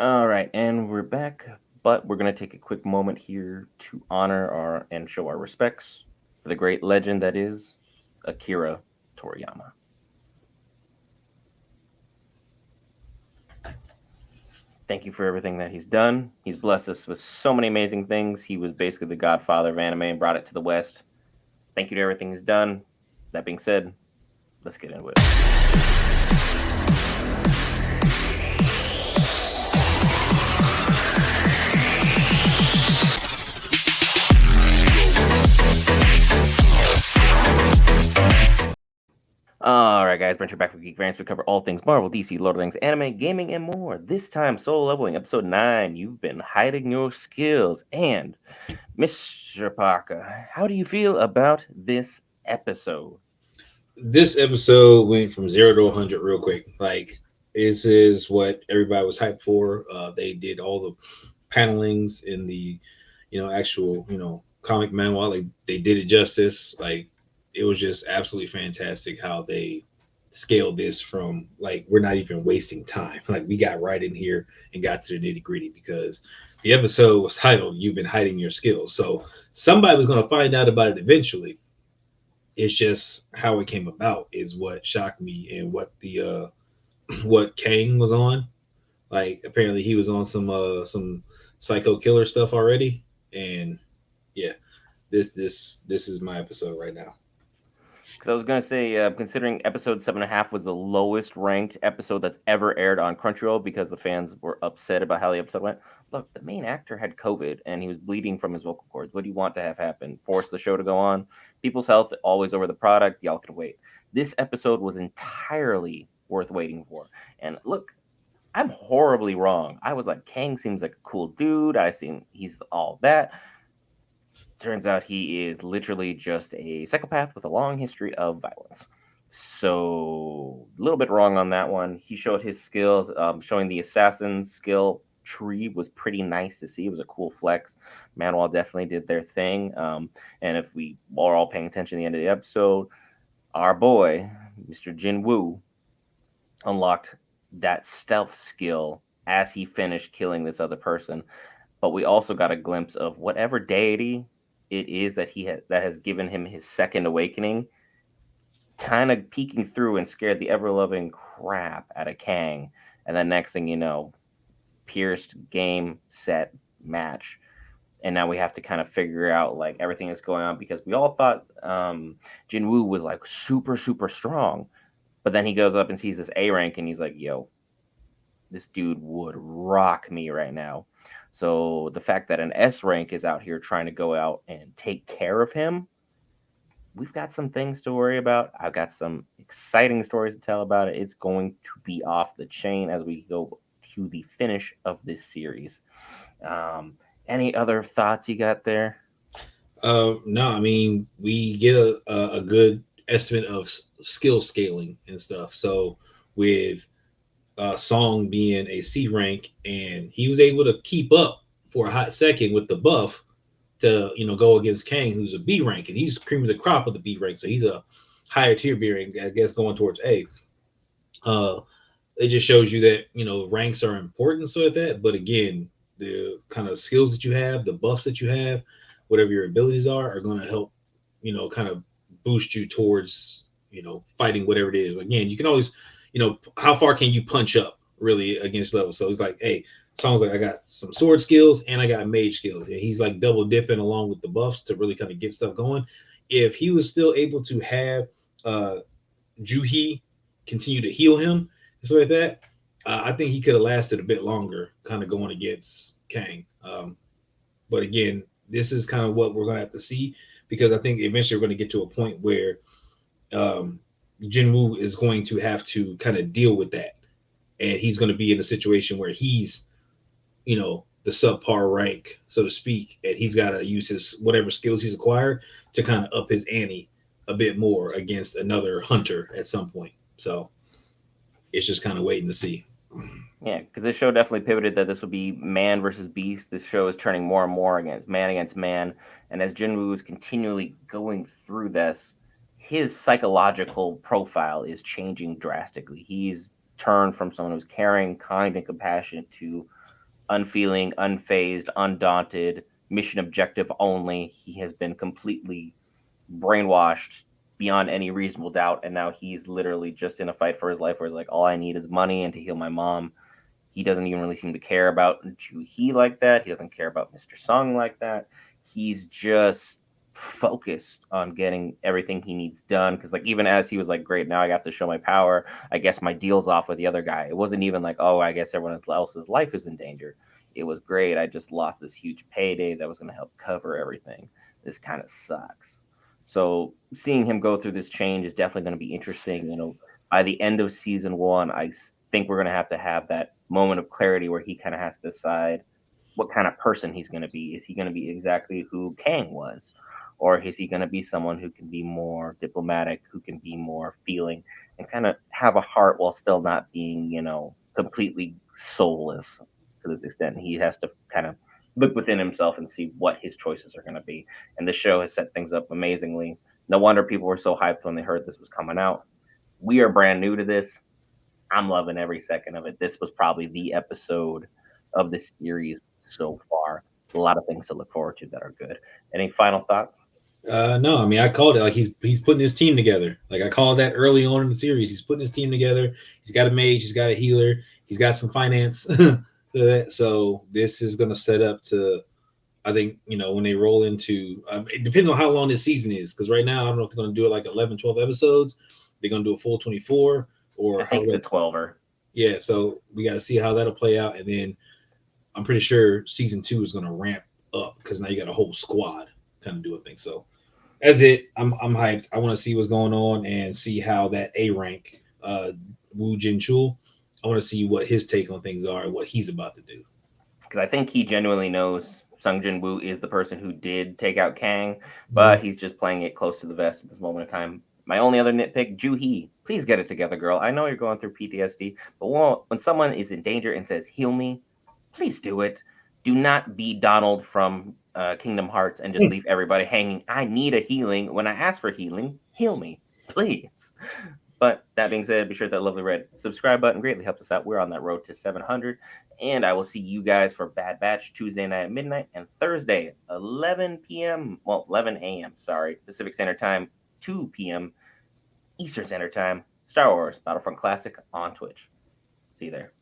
All right, and we're back, but we're going to take a quick moment here to honor our and show our respects for the great legend that is Akira Toriyama. Thank you for everything that he's done. He's blessed us with so many amazing things. He was basically the godfather of anime and brought it to the West. Thank you to everything he's done. That being said, let's get into it. All right, guys, Brent, back with Geek Rants. We cover all things Marvel, DC, Lord of the Rings, anime, gaming, and more. This time, Solo Leveling, Episode 9. You've been hiding your skills. And, Mr. Parker, how do you feel about this episode? This episode went from 0 to 100 real quick. Like, this is what everybody was hyped for. They did all the panelings in the, actual, comic manual. Like, they did it justice. Like, it was just absolutely fantastic how they scaled this from, like, we're not even wasting time. Like, we got right in here and got to the nitty gritty because the episode was titled "You've Been Hiding Your Skills." So somebody was going to find out about it eventually. It's just how it came about is what shocked me, and what the what Kang was on. Like, apparently he was on some psycho killer stuff already, and yeah, this is my episode right now. Because I was going to say, considering episode 7.5 was the lowest ranked episode that's ever aired on Crunchyroll because the fans were upset about how the episode went. Look, the main actor had COVID and he was bleeding from his vocal cords. What do you want to have happen? Force the show to go on? People's health always over the product. Y'all can wait. This episode was entirely worth waiting for. And look, I'm horribly wrong. I was like, Kang seems like a cool dude. I seen he's all that. Turns out he is literally just a psychopath with a long history of violence. So a little bit wrong on that one. He showed his skills. Showing the assassin's skill tree was pretty nice to see. It was a cool flex. Manual definitely did their thing. And if we are all paying attention at the end of the episode, our boy, Mr. Jin-Woo, unlocked that stealth skill as he finished killing this other person. But we also got a glimpse of whatever deity it is that that has given him his second awakening, kind of peeking through and scared the ever loving crap out of Kang. And then next thing you know, pierced game set match. And now we have to kind of figure out like everything that's going on because we all thought Jin-Woo was like super super strong, but then he goes up and sees this A rank and he's like, "Yo, this dude would rock me right now." So the fact that an S rank is out here trying to go out and take care of him, we've got some things to worry about. I've got some exciting stories to tell about it. It's going to be off the chain as we go to the finish of this series. Any other thoughts you got there? No, I mean, we get a good estimate of skill scaling and stuff. So with Song being a C rank, and he was able to keep up for a hot second with the buff to go against Kang, who's a B rank, and he's cream of the crop of the B rank, so he's a higher tier B rank, I guess, going towards A. Uh, it just shows you that ranks are important, so like that. But again, the kind of skills that you have, the buffs that you have, whatever your abilities are going to help kind of boost you towards fighting whatever it is. Again, you can always how far can you punch up really against levels. So it's like, hey, sounds like I got some sword skills and I got mage skills, and he's like double dipping along with the buffs to really kind of get stuff going. If he was still able to have uh Juhi continue to heal him and stuff like that, I think he could have lasted a bit longer, kind of going against Kang. But again, this is kind of what we're going to have to see, because I think eventually we're going to get to a point where um, Jinwoo is going to have to kind of deal with that, and he's going to be in a situation where he's, the subpar rank, so to speak, and he's got to use his whatever skills he's acquired to kind of up his ante a bit more against another hunter at some point. So it's just kind of waiting to see. Yeah, because this show definitely pivoted that this would be man versus beast. This show is turning more and more against man. And as Jinwoo is continually going through this, his psychological profile is changing drastically. He's turned from someone who's caring, kind, and compassionate to unfeeling, unfazed, undaunted, mission objective only. He has been completely brainwashed beyond any reasonable doubt, and now he's literally just in a fight for his life where he's like, all I need is money and to heal my mom. He doesn't even really seem to care about Ju-hee like that. He doesn't care about Mr. Sung like that. He's just focused on getting everything he needs done. Because like even as he was like, great, now I have to show my power. I guess my deal's off with the other guy. It wasn't even like, oh, I guess everyone else's life is in danger. It was great. I just lost this huge payday that was going to help cover everything. This kind of sucks. So seeing him go through this change is definitely going to be interesting. By the end of season one, think we're going to have that moment of clarity where he kind of has to decide what kind of person he's going to be. Is he going to be exactly who Kang was? Or is he going to be someone who can be more diplomatic, who can be more feeling, and kind of have a heart while still not being, completely soulless to this extent? He has to kind of look within himself and see what his choices are going to be. And the show has set things up amazingly. No wonder people were so hyped when they heard this was coming out. We are brand new to this. I'm loving every second of it. This was probably the episode of the series so far. A lot of things to look forward to that are good. Any final thoughts? No, I mean I called it. Like he's putting his team together. Like I called that early on in the series. He's putting his team together. He's got a mage. He's got a healer. He's got some finance. So this is going to set up to. I think when they roll into. It depends on how long this season is. Because right now I don't know if they're going to do it like 11, 12 episodes. They're going to do a full 24 I or how think it's a that. 12er. Yeah. So we got to see how that'll play out, and then I'm pretty sure season two is going to ramp up because now you got a whole squad kind of doing things. So that's it. I'm hyped. I want to see what's going on and see how that A rank, Woo Jin Chul. I want to see what his take on things are and what he's about to do. Because I think he genuinely knows Sung Jin Woo is the person who did take out Kang, Mhm. but he's just playing it close to the vest at this moment in time. My only other nitpick, Ju Hee, please get it together, girl. I know you're going through PTSD, but when someone is in danger and says, heal me, please do it. Do not be Donald from Kingdom Hearts and just leave everybody hanging. I need a healing. When I ask for healing, heal me, please. But that being said, be sure that lovely red subscribe button greatly helps us out. We're on that road to 700. And I will see you guys for Bad Batch Tuesday night at midnight and Thursday, 11 p.m. Well, 11 a.m. Sorry, Pacific Standard Time, 2 p.m. Eastern Standard Time. Star Wars Battlefront Classic on Twitch. See you there.